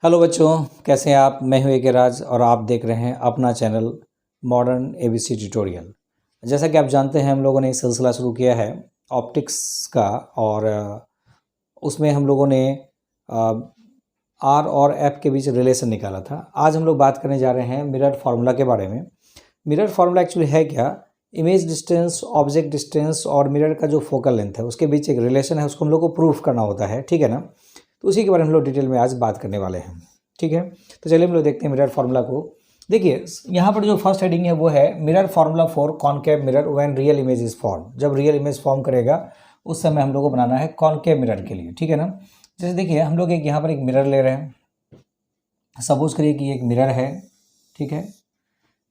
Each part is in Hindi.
हेलो बच्चों, कैसे हैं आप। मैं हूं ए राज और आप देख रहे हैं अपना चैनल मॉडर्न एबीसी ट्यूटोरियल। जैसा कि आप जानते हैं, हम लोगों ने एक सिलसिला शुरू किया है ऑप्टिक्स का और उसमें हम लोगों ने आर और एफ के बीच रिलेशन निकाला था। आज हम लोग बात करने जा रहे हैं मिरर फार्मूला के बारे में। मिरर फार्मूला एक्चुअली है क्या? इमेज डिस्टेंस, ऑब्जेक्ट डिस्टेंस और मिरर का जो फोकल लेंथ है उसके बीच एक रिलेशन है, उसको हम लोग को प्रूफ करना होता है, ठीक है ना। तो उसी के बारे में हम लोग डिटेल में आज बात करने वाले हैं, ठीक है। तो चलिए हम लोग देखते हैं मिरर फार्मूला को। देखिए यहाँ पर जो फर्स्ट हेडिंग है वो है mirror formula for concave mirror when real image is form. जब रियल इमेज फॉर्म करेगा उस समय हम लोग को बनाना है कॉनकेव मिरर के लिए, ठीक है ना। जैसे देखिए हम लोग यहाँ पर एक मिरर ले रहे हैं। सपोज करिए कि एक मिरर है, ठीक है,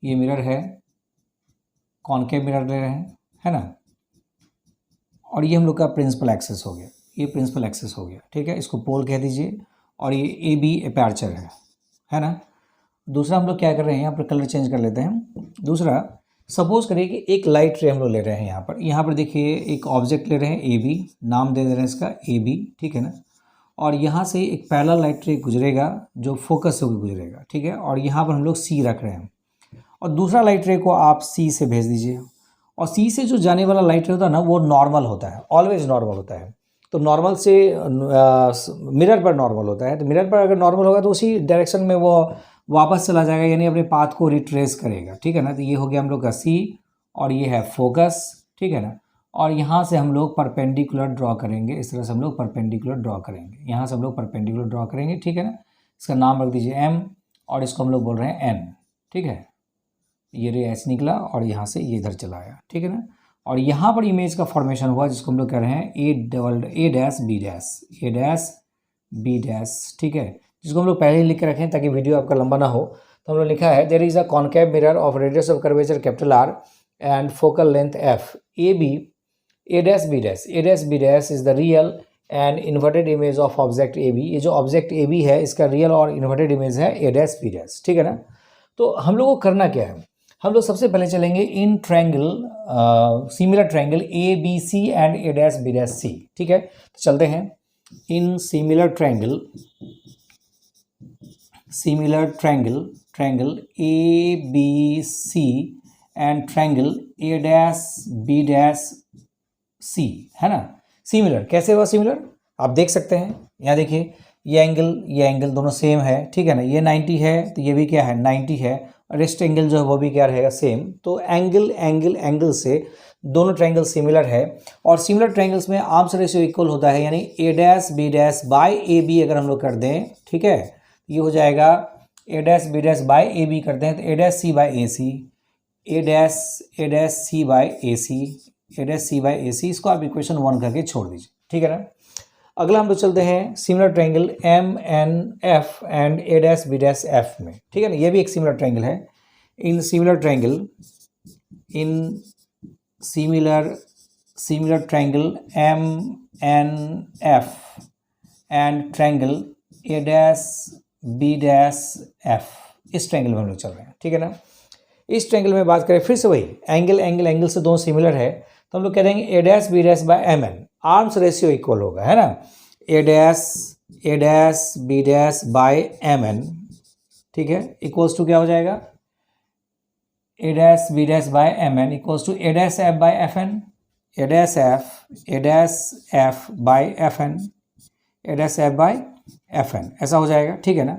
ये मिरर है, कॉनकेव मिरर ले रहे हैं, है ना। और ये हम लोग का प्रिंसिपल एक्सेस हो गया, ये प्रिंसिपल एक्सेस हो गया, ठीक है। इसको पोल कह दीजिए और ये ए बी एपर्चर है ना। दूसरा हम लोग क्या कर रहे हैं, यहाँ पर कलर चेंज कर लेते हैं। दूसरा सपोज करिए कि एक लाइट रे हम लोग ले रहे हैं यहाँ पर देखिए एक ऑब्जेक्ट ले रहे हैं ए बी, नाम दे रहे हैं इसका ए बी, ठीक है ना। और यहाँ से एक पैरेलल लाइट रे गुजरेगा जो फोकस होकर गुजरेगा, ठीक है। और यहाँ पर हम लोग सी रख रहे हैं और दूसरा लाइट रे को आप सी से भेज दीजिए। और सी से जो जाने वाला लाइट रे होता है ना वो नॉर्मल होता है, ऑलवेज नॉर्मल होता है। तो नॉर्मल से मिरर पर नॉर्मल होता है, तो मिरर पर अगर नॉर्मल होगा तो उसी डायरेक्शन में वो वापस चला जाएगा, यानी अपने पाथ को रिट्रेस करेगा, ठीक है ना। तो ये हो गया हम लोग का सी और ये है फोकस, ठीक है ना। और यहाँ से हम लोग परपेंडिकुलर ड्रॉ करेंगे, इस तरह से हम लोग परपेंडिकुलर ड्रॉ करेंगे, यहाँ से हम लोग परपेंडिकुलर ड्रॉ करेंगे, ठीक है ना। इसका नाम रख दीजिए एम और इसको हम लोग बोल रहे हैं एन, ठीक है। ये रे ऐसे निकला और यहाँ से ये इधर चला आया, ठीक है ना। और यहाँ पर इमेज का फॉर्मेशन हुआ जिसको हम लोग कह रहे हैं ए dash B dash, A dash B dash, ठीक है। जिसको हम लोग पहले ही लिख के रखें ताकि वीडियो आपका लंबा ना हो। तो हम लोग लिखा है there is a concave mirror of radius of curvature capital R and focal length F A B A dash B dash, A dash B dash is the real and inverted image of object A B. ये जो ऑब्जेक्ट ए बी है इसका रियल और इन्वर्टेड इमेज है ए डैश बी डैश, ठीक है ना। तो हम लोग को करना क्या है, हम लोग सबसे पहले चलेंगे इन triangle, similar triangle A B C and A dash B dash C, ठीक है। तो चलते हैं इन similar triangle, triangle A B C and triangle A dash B dash C, है ना। सिमिलर कैसे हुआ सिमिलर, आप देख सकते हैं यहाँ देखिए ये एंगल दोनों सेम है, ठीक है ना। ये 90 है तो ये भी क्या है 90 है, रेस्ट एंगल जो है वो भी क्या रहेगा सेम। तो एंगल से दोनों ट्रायंगल सिमिलर है और सिमिलर ट्रायंगल्स में आर्म्स रेशियो इक्वल होता है, यानी A dash B dash by A B अगर हम लोग कर दें, ठीक है, ये हो जाएगा A dash B dash by A B करते हैं तो A dash C by A C, A dash C by A C, A dash C by A C. इसको आप इक्वेशन 1 करके छोड़ दीजिए, ठीक है ना। अगला हम लोग चलते हैं similar triangle M N F and A dash B dash F में, ठीक है ना। ये भी एक सिमिलर ट्रायंगल है। इन similar triangle M N F and triangle A dash B dash F, इस ट्रायंगल में हम लोग चल रहे हैं, ठीक है ना। इस ट्रायंगल में बात करें फिर से वही एंगल से दोनों सिमिलर है तो हम लोग कह देंगे A dash B dash by M N, arms ratio equal होगा, है ना। A dash B dash by M N, ठीक है, इक्वल्स टू क्या हो जाएगा A dash B dash by M N equals to A dash F by F N, A dash F by F N, A dash F by F N, ऐसा हो जाएगा, ठीक है ना।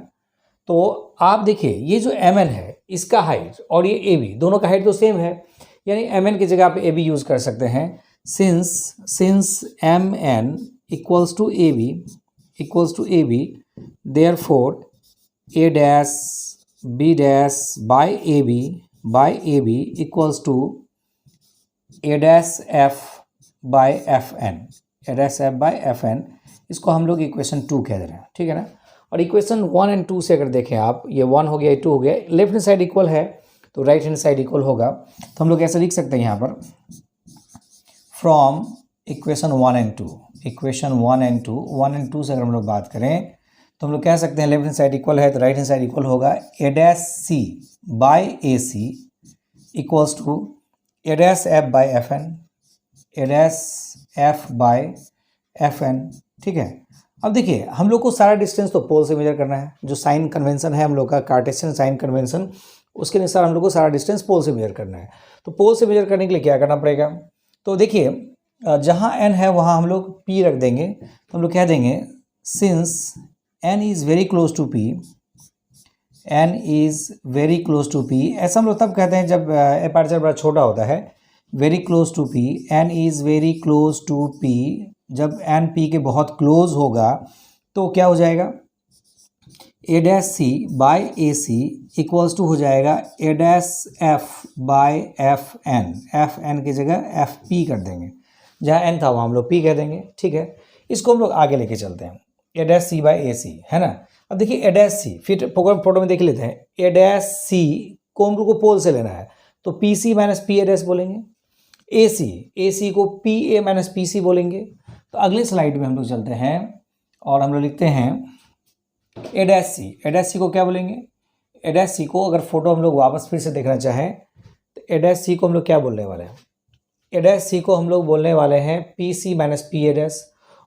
तो आप देखिए ये जो एम एन है इसका हाइट और ये ए बी दोनों का हाइट तो सेम है, यानी एम एन की जगह आप ए बी यूज कर सकते हैं। Since M N equals to A B therefore A dash B dash by A B equals to A dash F by F N, A dash F by F N. इसको हम लोग इक्वेशन 2 कह रहे हैं, ठीक है ना। और इक्वेशन 1 एंड 2 से अगर देखें आप, ये 1 हो गया, ये 2 हो गया, लेफ्ट हैंड साइड इक्वल है तो राइट हैंड साइड इक्वल होगा। तो हम लोग ऐसा लिख सकते हैं यहाँ पर फ्रॉम इक्वेशन 1 एंड 2 से अगर हम लोग बात करें तो हम लोग कह सकते हैं लेफ्ट हैंड साइड इक्वल है तो राइट हैंड साइड इक्वल होगा A dash C by A C equals to A dash F by F N, A dash F by F N, ठीक है। अब देखिए हम लोग को सारा डिस्टेंस तो पोल से मेजर करना है, जो साइन कन्वेंशन है हम लोग का कार्टेशियन साइन कन्वेंशन, उसके अनुसार हम लोग को सारा डिस्टेंस पोल से मेजर करना है। तो पोल से मेजर करने के लिए क्या करना पड़ेगा, तो देखिए जहाँ n है वहाँ हम लोग p रख देंगे, तो हम लोग कह देंगे since n is very close to p, n is very close to p, ऐसा हम लोग तब कहते हैं जब एपर्चर बड़ा छोटा होता है, very close to p, n is very close to p, जब n p के बहुत क्लोज होगा तो क्या हो जाएगा, a dash C by A C equals to हो जाएगा a dash F by F N, F N की जगह एफ पी कर देंगे, जहाँ n था वहाँ हम लोग p कह देंगे, ठीक है। इसको हम लोग आगे लेके चलते हैं, a dash C by A सी, है ना। अब देखिए a डैश सी, फिर फोटो में देख लेते हैं, a डैश सी को हम लोग को पोल से लेना है, तो P C minus P A dash बोलेंगे, ए सी को P A minus P C बोलेंगे। तो अगले स्लाइड में हम लोग चलते हैं और हम लोग लिखते हैं ए डैश सी को क्या बोलेंगे, ए डैश सी को अगर फोटो हम लोग वापस फिर से देखना चाहें तो ए डैश सी को हम लोग क्या बोलने वाले हैं, ए डैश सी को हम लोग बोलने वाले हैं P C minus P A dash,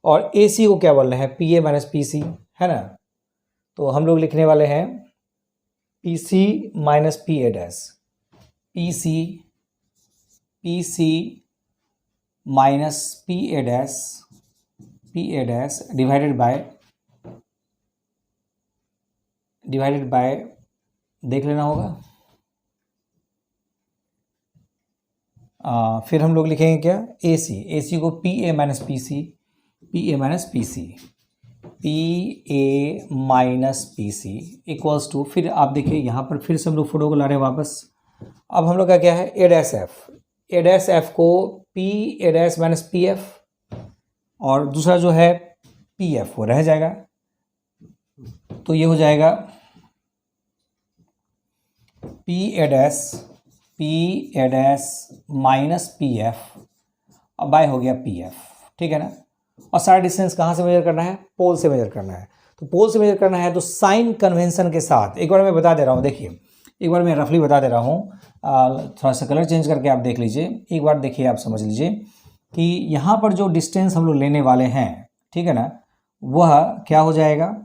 और ए सी को क्या बोलना है P A minus P C, है ना। तो हम लोग लिखने वाले हैं P C minus P A dash, P C minus P A dash divided by देख लेना होगा। फिर हम लोग लिखेंगे क्या, ए सी को P A minus P C, equals to, फिर आप देखिए यहाँ पर फिर से हम लोग फोटो को ला रहे हैं वापस। अब हम लोग का क्या है, ए डैश एफ को P A dash minus P F, और दूसरा जो है पी एफ वो रह जाएगा, तो ये हो जाएगा P A dash minus P F, अब बाय हो गया पी एफ, ठीक है ना। और सारा डिस्टेंस कहाँ से मेजर करना है, पोल से मेजर करना है। तो पोल से मेजर करना है तो साइन कन्वेंशन के साथ, एक बार मैं बता दे रहा हूँ, देखिए एक बार मैं रफली बता दे रहा हूँ, थोड़ा सा कलर चेंज करके आप देख लीजिए, एक बार देखिए आप समझ लीजिए कि यहाँ पर जो डिस्टेंस हम लोग लेने वाले हैं, ठीक है ना, वह क्या हो जाएगा,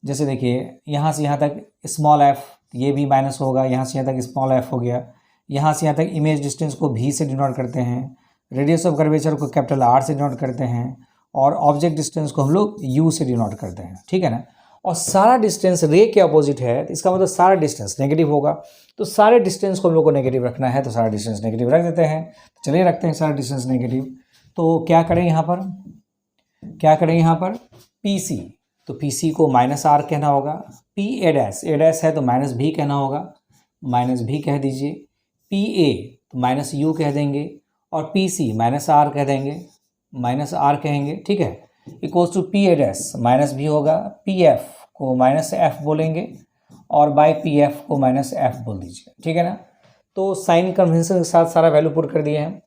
जैसे देखिए यहाँ से यहाँ तक स्मॉल एफ, ये भी माइनस होगा, यहाँ से यहाँ तक स्मॉल एफ हो गया, यहाँ से यहाँ तक इमेज डिस्टेंस को भी से डिनोट करते हैं, रेडियस ऑफ कर्वेचर को कैपिटल आर से डिनोट करते हैं, और ऑब्जेक्ट डिस्टेंस को हम लोग यू से डिनोट करते हैं, ठीक है ना। और सारा डिस्टेंस रे के अपोजिट है, तो इसका मतलब सारा डिस्टेंस नेगेटिव होगा, तो सारे डिस्टेंस को हम लोग को नेगेटिव रखना है, तो सारा डिस्टेंस नेगेटिव रख देते हैं। तो चलिए रखते हैं सारा डिस्टेंस नेगेटिव। तो क्या करें यहाँ पर, पी सी, तो पी सी को माइनस आर कहना होगा, पी ए डैश है तो माइनस भी कहना होगा, माइनस भी कह दीजिए, पी ए तो माइनस यू कह देंगे, और पी सी माइनस आर कह देंगे, माइनस आर कहेंगे, ठीक है, equals to P A dash minus V होगा, पी एफ को माइनस एफ बोलेंगे, और बाय पी एफ को माइनस एफ बोल दीजिए, ठीक है ना। तो साइन कन्वेंशन के साथ सारा वैल्यू पुट कर दिए हैं,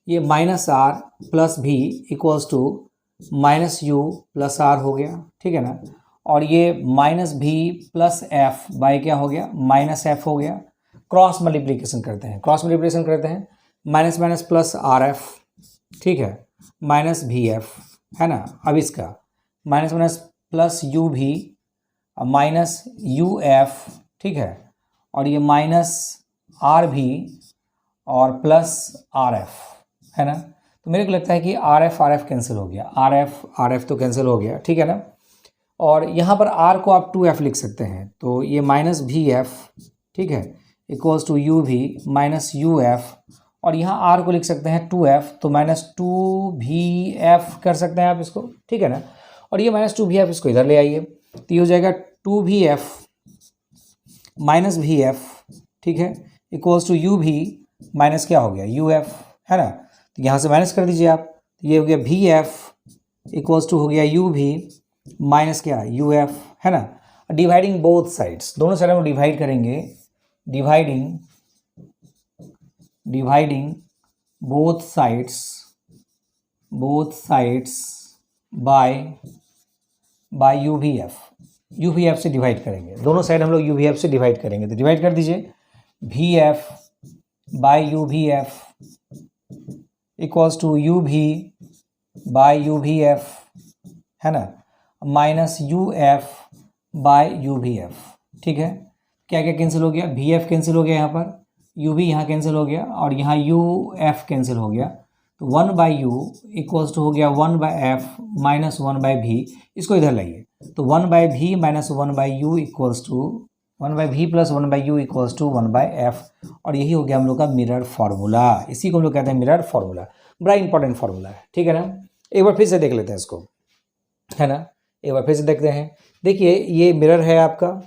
ये minus R plus V equals to minus U plus R हो गया, ठीक है ना, और ये माइनस भी प्लस एफ बाय क्या हो गया, माइनस एफ हो गया। क्रॉस मल्टीप्लिकेशन करते हैं, minus minus plus R F, ठीक है, माइनस भी एफ, है ना। अब इसका minus minus plus U V minus U F, ठीक है, और ये माइनस आर भी और प्लस आर एफ, है ना। तो मेरे को लगता है कि आर एफ कैंसिल हो गया, आर एफ तो कैंसिल हो गया, ठीक है ना। और यहाँ पर आर को आप 2f लिख सकते हैं, तो ये माइनस भी एफ, ठीक है, equals to U V minus U F, और यहाँ आर को लिख सकते हैं 2f, तो माइनस 2vf कर सकते हैं आप इसको, ठीक है ना। और ये माइनस 2vf इसको इधर ले आइए, तो ये हो जाएगा 2vf माइनस भी एफ, ठीक है, equals to U V minus क्या हो गया uf, है ना। तो यहाँ से माइनस कर दीजिए आप, तो ये हो गया vf इक्वल्स टू हो गया u भी माइनस क्या uf, है ना। डिवाइडिंग बोथ साइड्स, दोनों साइड हम डिवाइड करेंगे, dividing both sides by uvf से डिवाइड करेंगे, दोनों साइड हम लोग uvf से डिवाइड करेंगे, तो डिवाइड कर दीजिए, vf by uvf equals to u V by uvf, है ना। Minus U F by U V F. ठीक है, क्या क्या कैंसिल हो गया, वी एफ कैंसिल हो गया, यहाँ पर यू वी यहाँ कैंसिल हो गया और यहाँ यू एफ कैंसिल हो गया। तो 1/u इक्वल्स टू हो गया 1/f माइनस 1/v। इसको इधर लाइए, तो 1/v minus 1/u equals to 1/v plus 1/u equals to 1/f। और यही हो गया हम लोग का मिरर फार्मूला। इसी को हम लोग कहते हैं मिरर फार्मूला। बड़ा इंपॉर्टेंट फार्मूला है, ठीक है ना। एक बार फिर से देख लेते हैं इसको, है ना। एक बार फिर से देखते हैं। देखिए ये मिरर है आपका,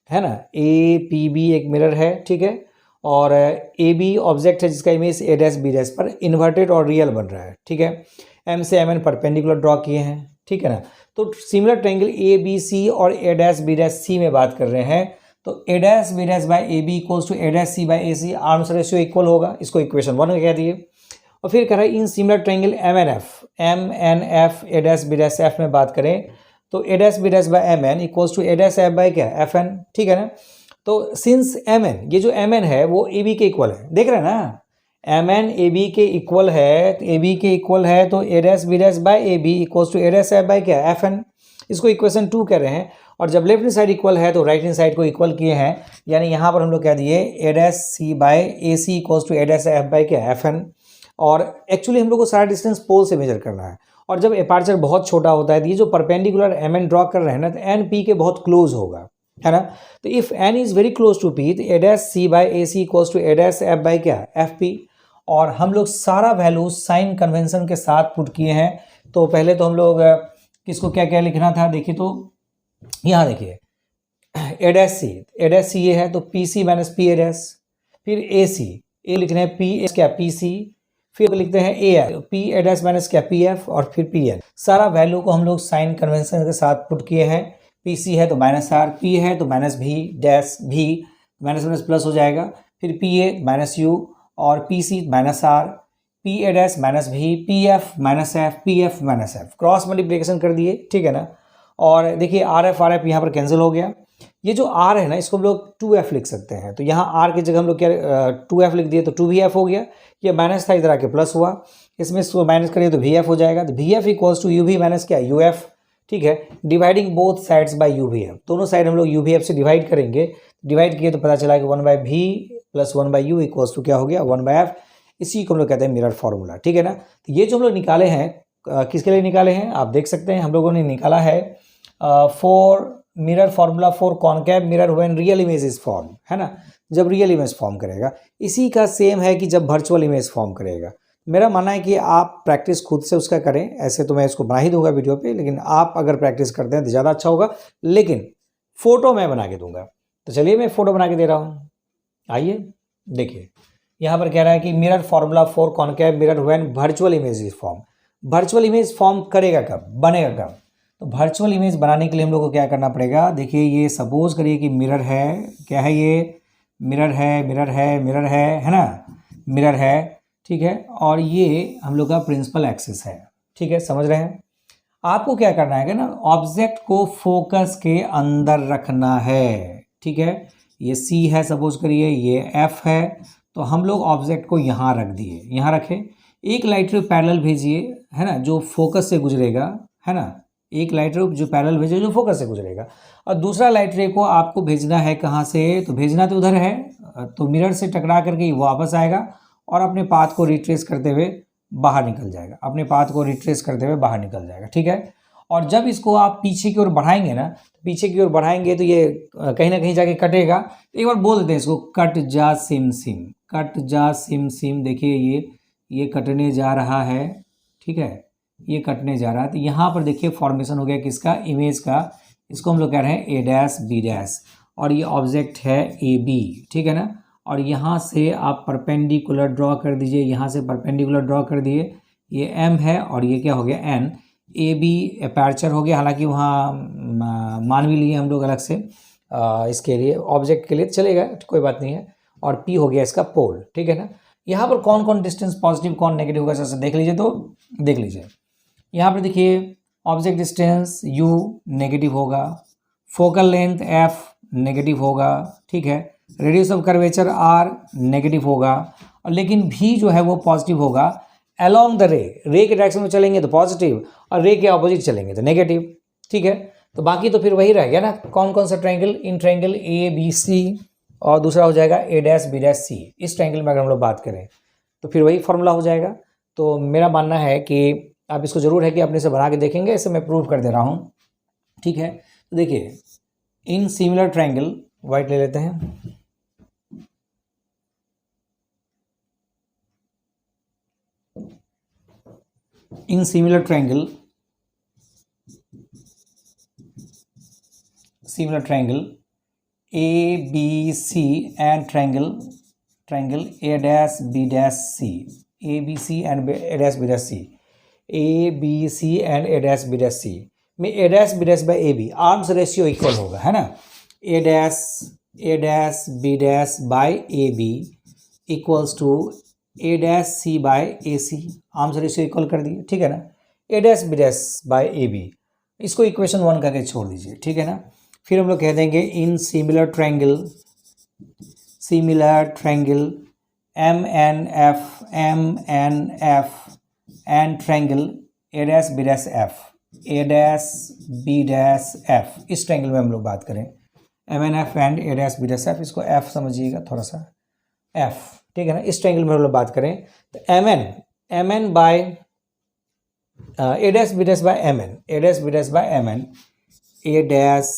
है ना, ए पी बी एक मिरर है, ठीक है। और ए बी ऑब्जेक्ट है जिसका image A dash B dash पर इन्वर्टेड और रियल बन रहा है, ठीक है। एम से एम एन परपेंडिकुलर ड्रॉ किए हैं, ठीक है ना। तो similar triangle A B C और A dash B dash C में बात कर रहे हैं, तो A dash B dash by A B equals to A dash C by A C, arms ratio equal होगा। इसको इक्वेशन 1 कह दिए। और फिर कह रहा है इन similar triangle M N F A dash B dash F में बात करें तो A dash B dash by M N equals to A dash F by क्या, एफ एन, ठीक है ना। तो सिंस एम एन, ये जो एम एन है वो ए बी के इक्वल है, देख रहे हैं ना, एम एन ए बी के इक्वल है, तो ए बी के इक्वल है, तो A dash B dash by A B equals to A dash F by क्या, एफ एन। इसको इक्वेशन 2 कह रहे हैं। और जब लेफ्ट हैंड साइड इक्वल है तो राइट हैंड साइड को इक्वल किए हैं, यानी यहाँ पर हम लोग कह दिए A dash C by A C equals to A dash F by क्या, एफ एन। और एक्चुअली हम लोग को सारा डिस्टेंस पोल से मेजर करना है, और जब अपार्चर बहुत छोटा होता है तो ये जो परपेंडिकुलर एम एन ड्रॉ कर रहे हैं ना, तो एन पी के बहुत क्लोज होगा, है ना। तो if N is very close to P, तो A dash C by A C equals to A dash F by क्या, एफ पी। और हम लोग सारा वैल्यू साइन कन्वेंशन के साथ पुट किए हैं। तो पहले तो हम लोग किसको क्या क्या लिखना था, देखिए तो यहाँ देखिए ए डैश सी ये है, तो P C minus P A dash, फिर ए सी, ए लिख रहे हैं पी एस क्या, पी सी, फिर लिखते हैं A F, P A dash minus क्या, पी एफ, और फिर पी एन। सारा वैल्यू को हम लोग साइन कन्वेंशन के साथ पुट किए हैं। पी सी है तो माइनस आर, पी है तो माइनस भी डैश भी, माइनस माइनस प्लस हो जाएगा, फिर पी ए माइनस यू, और P C minus R, P A dash minus भी, P F minus F, P F minus F, cross multiplication कर दिए, ठीक है ना। और देखिए आर एफ यहाँ पर कैंसिल हो गया। ये जो आर है ना, इसको हम लोग 2f लिख सकते हैं, तो यहाँ आर की जगह हम लोग क्या 2f लिख दिए, तो 2vf हो गया। ये माइनस था, इधर आके प्लस हुआ, इसमें इसको माइनस करिए तो vf हो जाएगा। तो vf equals to uv minus क्या, uf, ठीक है। Dividing both sides by uvf, दोनों साइड हम लोग uvf से डिवाइड करेंगे। डिवाइड किए तो पता चला कि 1/v plus 1/u equals to क्या हो गया, 1/f। इसी को हम लोग कहते हैं मिरर फार्मूला, ठीक है ना। तो ये जो हम लोग निकाले हैं, किसके लिए निकाले हैं आप देख सकते हैं। हम लोगों ने निकाला है for mirror formula for concave mirror when real image is form, है ना, जब रियल इमेज फॉर्म करेगा। इसी का सेम है कि जब वर्चुअल इमेज फॉर्म करेगा। मेरा मानना है कि आप प्रैक्टिस खुद से उसका करें, ऐसे तो मैं इसको बना ही दूंगा वीडियो पे, लेकिन आप अगर प्रैक्टिस करते हैं तो ज़्यादा अच्छा होगा। लेकिन फ़ोटो मैं बना के दूंगा, तो चलिए मैं फ़ोटो बना के दे रहा हूँ। आइए देखिए, यहाँ पर कह रहा है कि mirror formula for concave mirror when virtual image is form. Virtual image form करेगा कब, बनेगा कब, तो वर्चुअल इमेज बनाने के लिए हम लोग को क्या करना पड़ेगा। देखिए ये सपोज करिए कि मिरर है, क्या है ये, मिरर है ना, मिरर है, ठीक है। और ये हम लोग का प्रिंसिपल एक्सिस है, ठीक है, समझ रहे हैं। आपको क्या करना है ना, ऑब्जेक्ट को फोकस के अंदर रखना है, ठीक है। ये सी है सपोज करिए, ये एफ है, तो हम लोग ऑब्जेक्ट को यहाँ रख दिए, यहाँ रखे। एक लाइट रे पैरेलल भेजिए, है ना, जो फोकस से गुजरेगा, है ना, एक लाइट रे जो पैरेलल भेजे जो फोकस से गुजरेगा। और दूसरा लाइट रे को आपको भेजना है कहाँ से, तो भेजना तो उधर है, तो मिरर से टकरा करके वो वापस आएगा और अपने पाथ को रिट्रेस करते हुए बाहर निकल जाएगा, अपने पाथ को रिट्रेस करते हुए बाहर निकल जाएगा, ठीक है। और जब इसको आप पीछे की ओर बढ़ाएंगे ना, पीछे की ओर बढ़ाएंगे तो ये कहीं ना कहीं जाके कटेगा। एक बार बोल देते हैं इसको, कट जा सिम सिम, कट जा सिम सिम। देखिए ये कटने जा रहा है, ठीक है, ये कटने जा रहा है। तो यहाँ पर देखिए फॉर्मेशन हो गया किसका, इमेज का। इसको हम लोग कह रहे हैं ए डैश बी डैश, और ये ऑब्जेक्ट है ए बी, ठीक है ना। और यहाँ से आप परपेंडिकुलर ड्रॉ कर दीजिए, यहाँ से परपेंडिकुलर ड्रॉ कर दिए। ये एम है और ये क्या हो गया, एन। ए बी अपर्चर हो गया, हालांकि वहाँ मान भी लिए हम लोग अलग से इसके लिए, ऑब्जेक्ट के लिए चलेगा, कोई बात नहीं है। और पी हो गया इसका पोल, ठीक है ना। यहाँ पर कौन कौन डिस्टेंस पॉजिटिव कौन नेगेटिव होगा, जैसे देख लीजिए, तो देख लीजिए यहाँ पर देखिए ऑब्जेक्ट डिस्टेंस u नेगेटिव होगा, फोकल लेंथ f नेगेटिव होगा, ठीक है, radius of curvature r negative होगा, और लेकिन v जो है वो पॉजिटिव होगा। अलोंग द रे के डायरेक्शन में चलेंगे तो पॉजिटिव, और रे के ऑपोजिट चलेंगे तो नेगेटिव, ठीक है। तो बाकी तो फिर वही रह गया ना, कौन कौन सा triangle, in triangle A B C, और दूसरा हो जाएगा A dash B dash C. इस ट्रायंगल में अगर हम लोग बात करें तो फिर वही फॉर्मूला हो जाएगा। तो मेरा मानना है कि आप इसको ज़रूर है कि अपने से बना के देखेंगे, इसे मैं प्रूव कर दे रहा हूँ, ठीक है। तो देखिए, इन सिमिलर ट्रायंगल, वाइट ले लेते हैं, इन similar triangle A B C and triangle A dash B dash C, A B C and A dash B dash C, A B C and A dash B dash C में A dash B dash by A B arms ratio equal होगा, है ना। A dash B dash by A B equals to A dash C by A C, arms ratio equal कर दिए, ठीक है ना। A dash B dash by A B, इसको इक्वेशन 1 करके छोड़ दीजिए, ठीक है ना। फिर हम लोग कह देंगे in similar triangle M N F and triangle A dash B dash F, इस ट्रायंगल में हम लोग बात करें M N F and A dash B dash F, इसको एफ समझिएगा थोड़ा सा, एफ, ठीक है ना। इस ट्रायंगल में हम लोग बात करें तो M N by A dash B dash by M N, A dash B dash by M N, A dash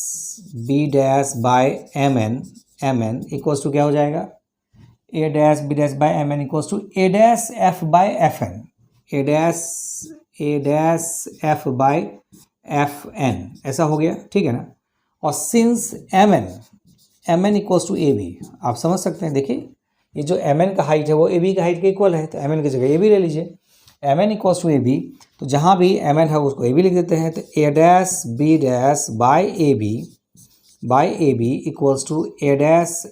B dash by M N equals to क्या हो जाएगा, A dash B dash by M N equals to A dash F by F N, A dash F by F N, ऐसा हो गया, ठीक है ना। और since M N equals to A B, आप समझ सकते हैं, देखिए ये जो एम एन का हाइट है वो ए बी का हाइट के इक्वल है, तो एम एन की जगह ए बी ले लीजिए, M N equals to A B, तो जहाँ भी एम एन है उसको ए बी लिख देते हैं, तो A dash B dash by A B equals to A dash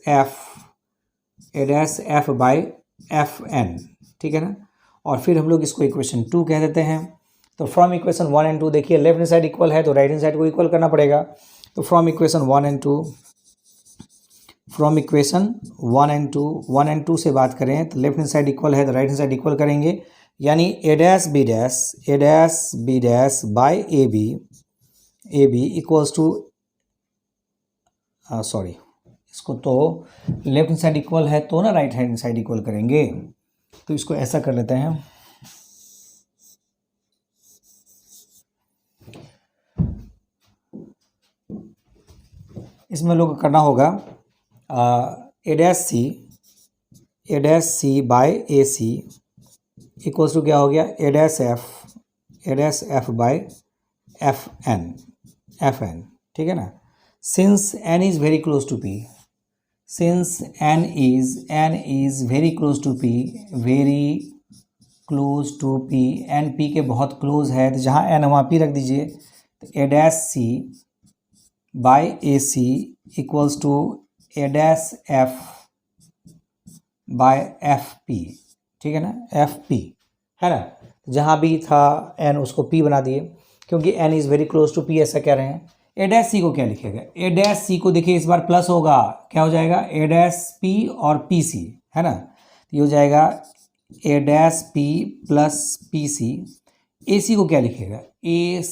F by F N, ठीक है ना। और फिर हम लोग इसको इक्वेशन 2 कह देते हैं। तो फ्रॉम इक्वेशन 1 एंड 2, देखिए लेफ्ट हैंड साइड इक्वल है तो राइट हैंड साइड को इक्वल करना पड़ेगा। तो फ्रॉम इक्वेशन 1 एंड 2 से बात करें तो लेफ्ट हैंड साइड इक्वल है तो राइट हैंड साइड इक्वल करेंगे, यानी A dash B dash by A B equals to, sorry, इसको तो लेफ्ट हैंड साइड इक्वल है तो ना राइट हैंड साइड इक्वल करेंगे, तो इसको ऐसा कर लेते हैं, इसमें लोग करना होगा A dash C by A C equals to क्या हो गया, A dash F by F N, ठीक है ना। Since N is very close to P, very close to P, N P के बहुत क्लोज है, तो जहाँ एन वहाँ पी रख दीजिए, तो A dash C by A C equals to A dash F by F P, ठीक है ना, एफ पी, है ना। जहाँ भी था एन उसको पी बना दिए, क्योंकि N is very close to P, ऐसा कह रहे हैं। ए डैश सी को क्या लिखेगा, ए डैश सी को देखिए इस बार प्लस होगा, क्या हो जाएगा, ए डैश पी और पी सी, है ना। तो ये हो जाएगा A dash P plus P C. A C को क्या लिखेगा, ए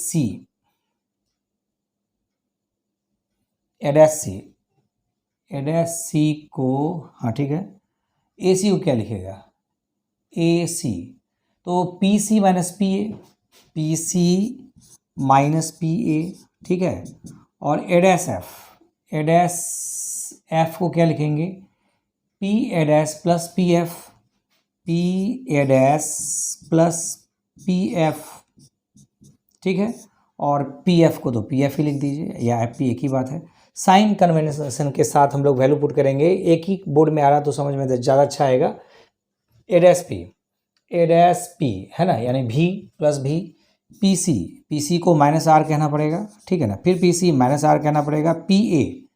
डैश सी को, हाँ ठीक है, ए सी को क्या लिखेगा, ए सी, तो P C minus P A, ठीक है। और ए डैश एफ को क्या लिखेंगे, P A dash plus P F, ठीक है। और पी एफ को तो पी एफ ही लिख दीजिए, या एफ पी, एक ही बात है। साइन कन्वेंशन के साथ हम लोग वैल्यू पुट करेंगे, एक ही बोर्ड में आ रहा तो समझ में ज़्यादा अच्छा आएगा। ए डैश पी है ना, यानी भी प्लस भी, पी सी को माइनस आर कहना पड़ेगा, ठीक है ना। फिर पी सी माइनस आर कहना पड़ेगा, पी ए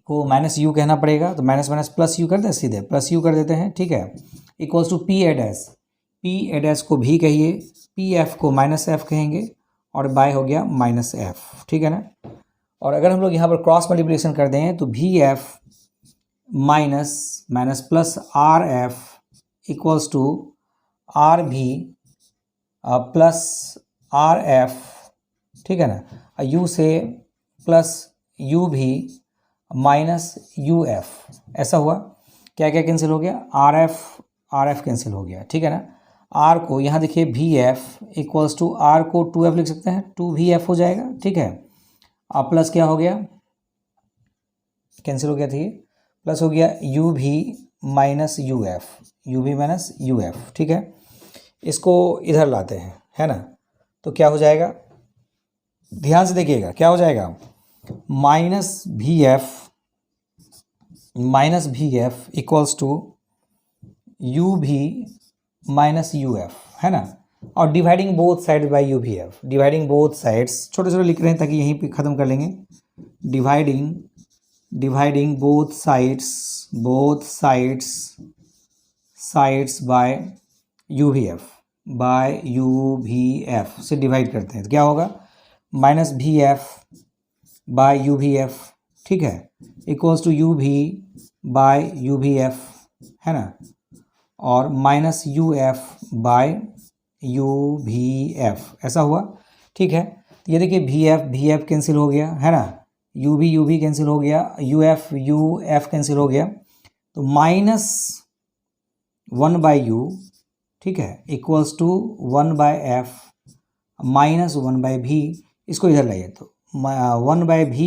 को माइनस यू कहना पड़ेगा, तो माइनस माइनस प्लस यू कर दें, सीधे प्लस यू कर देते हैं, ठीक है। Equals to P A dash को भी कहिए, पी एफ को माइनस एफ कहेंगे, और बाय हो गया माइनस एफ, ठीक है ना। और अगर हम लोग यहाँ पर क्रॉस मल्टीप्लिकेशन कर दें तो भी F minus plus R F equals to R V plus R F, ठीक है ना, यू से plus U V minus U F, ऐसा हुआ। क्या क्या कैंसिल हो गया, आर एफ कैंसिल हो गया, ठीक है ना। आर को यहाँ देखिए V F equals to R को 2f लिख सकते हैं, 2v(f) हो जाएगा, ठीक है। अब प्लस क्या हो गया, कैंसिल हो गया था ये, प्लस हो गया you V minus U F, you V minus U F, ठीक है। इसको इधर लाते हैं, है ना, तो क्या हो जाएगा, ध्यान से देखिएगा क्या हो जाएगा, minus V F equals to U V minus U F, है ना। और dividing both side by U V F, dividing both sides, छोटे छोटे लिख रहे हैं ताकि यहीं पे ख़त्म कर लेंगे। Dividing both sides by U V F से डिवाइड करते हैं तो क्या होगा, minus V F by U V F, ठीक है, equals to U V by U V F, है ना, और minus U F by U V F, ऐसा हुआ, ठीक है। तो ये देखिए भी एफ कैंसिल हो गया, है ना, यू भी कैंसिल हो गया, यू एफ कैंसिल हो गया, तो माइनस 1/u, ठीक है, equals to 1/f minus 1/v, इसको इधर लाइए तो 1/v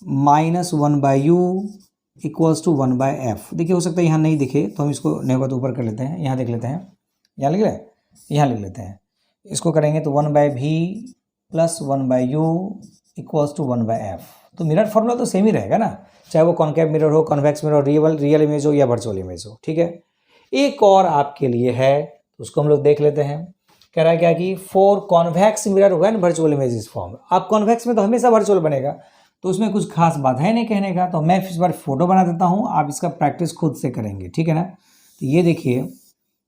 minus 1/u equals to 1/f। देखिए हो सकता है यहाँ नहीं दिखे तो हम इसको नेगेटिव ऊपर कर लेते हैं, यहाँ देख लेते हैं, यहाँ लिख रहे, यहाँ लिख लेते हैं, इसको करेंगे तो 1/v plus 1/u equals to 1/f। तो मिरर फॉर्मूला तो सेम ही रहेगा ना, चाहे वो कॉन्केव मिरर हो, कॉन्वेक्स मिरर हो, रियल इमेज हो या वर्चुअल इमेज हो, ठीक है। एक और आपके लिए है तो उसको हम लोग देख लेते हैं। कह रहा है क्या कि for convex mirror when virtual image is form, आप कॉन्वेक्स में तो हमेशा वर्चुअल बनेगा, तो उसमें कुछ खास बात है नहीं कहने का, तो मैं इस बार फोटो बना देता हूँ, आप इसका प्रैक्टिस खुद से करेंगे, ठीक है ना। तो ये देखिए,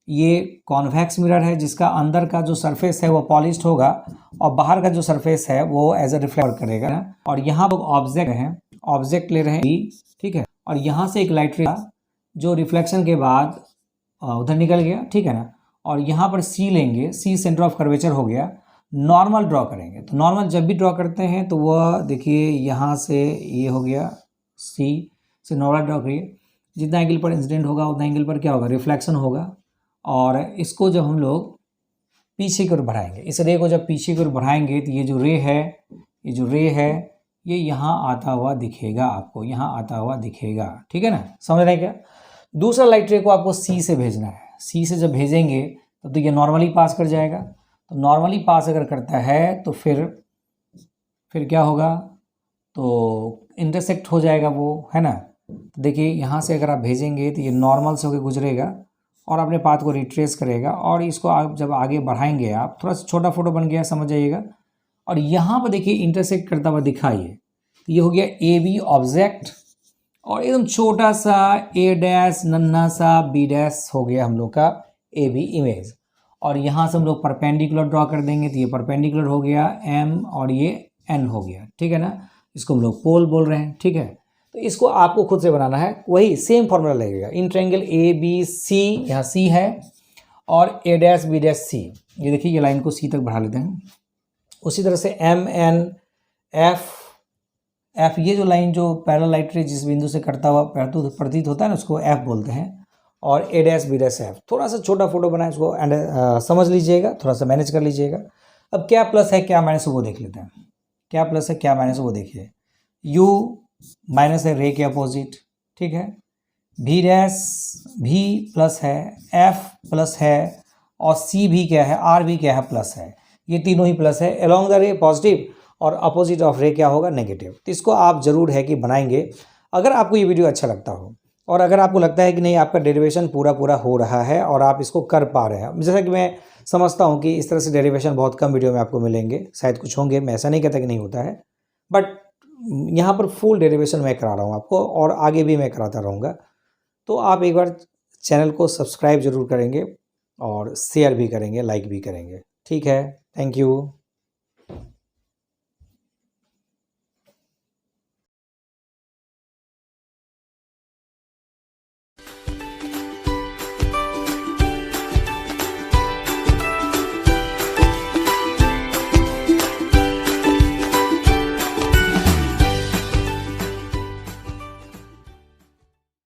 ये कॉन्वेक्स मिरर है जिसका अंदर का जो सरफेस है वो पॉलिश्ड होगा और बाहर का जो सरफेस है वो एज अ रिफ्लेक्ट करेगा ना। और यहाँ पर ऑब्जेक्ट ले रहे हैं, ठीक है, और यहाँ से एक लाइट रे जो रिफ्लेक्शन के बाद उधर निकल गया, ठीक है ना। और यहाँ पर सी लेंगे, सी सेंटर ऑफ कर्वेचर हो गया, नॉर्मल ड्रॉ करेंगे। तो नॉर्मल जब भी ड्रॉ करते हैं तो वह देखिए यहाँ से ये हो गया, सी से नॉर्मल ड्रॉ करिए, जितना एंगल पर इंसिडेंट होगा उतना एंगल पर क्या होगा, रिफ्लेक्शन होगा। और इसको जब हम लोग पीछे की ओर बढ़ाएंगे, इस रे को जब पीछे की ओर बढ़ाएंगे तो ये जो रे है ये यहाँ आता हुआ दिखेगा आपको, यहाँ आता हुआ दिखेगा, ठीक है ना, समझ रहे हैं क्या। दूसरा लाइट रे को आपको सी से भेजना है, सी से जब भेजेंगे तब तो ये नॉर्मली पास कर जाएगा। तो नॉर्मली पास अगर करता है तो फिर क्या होगा, तो इंटरसेक्ट हो जाएगा वो, है ना। तो देखिए यहाँ से अगर आप भेजेंगे तो ये नॉर्मल से होकर गुजरेगा और अपने पाथ को रिट्रेस करेगा, और इसको आप जब आगे बढ़ाएंगे, आप थोड़ा सा छोटा फोटो बन गया, समझ जाइएगा। और यहाँ पर देखिए इंटरसेक्ट करता हुआ दिखाइए, तो ये हो गया ए बी ऑब्जेक्ट, और एकदम छोटा सा ए डैश, नन्हा सा बी डैश हो गया हम लोग का ए बी इमेज। और यहाँ से हम लोग परपेंडिकुलर ड्रॉ कर देंगे तो ये परपेंडिकुलर हो गया एम और ये एन हो गया, ठीक है ना। इसको हम लोग पोल बोल रहे हैं, ठीक है। तो इसको आपको खुद से बनाना है, वही सेम फॉर्मूला लगेगा। इन ट्रायंगल ए बी सी, यहाँ सी है और ए डैश बी डैश सी, ये देखिए ये लाइन को सी तक बढ़ा लेते हैं। उसी तरह से एम एन एफ, ये जो लाइन जो पैरेलल लाइट रे जिस बिंदु से करता हुआ प्रतीत होता है ना, उसको एफ बोलते हैं। और A dash B dash F, थोड़ा सा छोटा फोटो बनाए, उसको समझ लीजिएगा, थोड़ा सा मैनेज कर लीजिएगा। अब क्या प्लस है क्या माइनस है वो देख लेते हैं, क्या प्लस है क्या माइनस है वो देखिए। यू माइनस है रे के अपोजिट, ठीक है, भी डैश भी प्लस है, एफ प्लस है, और सी भी क्या है, आर भी क्या है, प्लस है, ये तीनों ही प्लस है। अलोंग द रे पॉजिटिव और अपोजिट ऑफ रे क्या होगा, नेगेटिव। तो इसको आप जरूर है कि बनाएंगे। अगर आपको ये वीडियो अच्छा लगता हो और अगर आपको लगता है कि नहीं आपका डेरिवेशन पूरा हो रहा है और आप इसको कर पा रहे हैं, जैसा कि मैं समझता हूँ कि इस तरह से डेरिवेशन बहुत कम वीडियो में आपको मिलेंगे, शायद कुछ होंगे, मैं ऐसा नहीं कहता कि नहीं होता है, बट यहाँ पर फुल डेरिवेशन मैं करा रहा हूँ आपको और आगे भी मैं कराता रहूँगा। तो आप एक बार चैनल को सब्सक्राइब जरूर करेंगे और शेयर भी करेंगे, लाइक भी करेंगे, ठीक है। Thank you.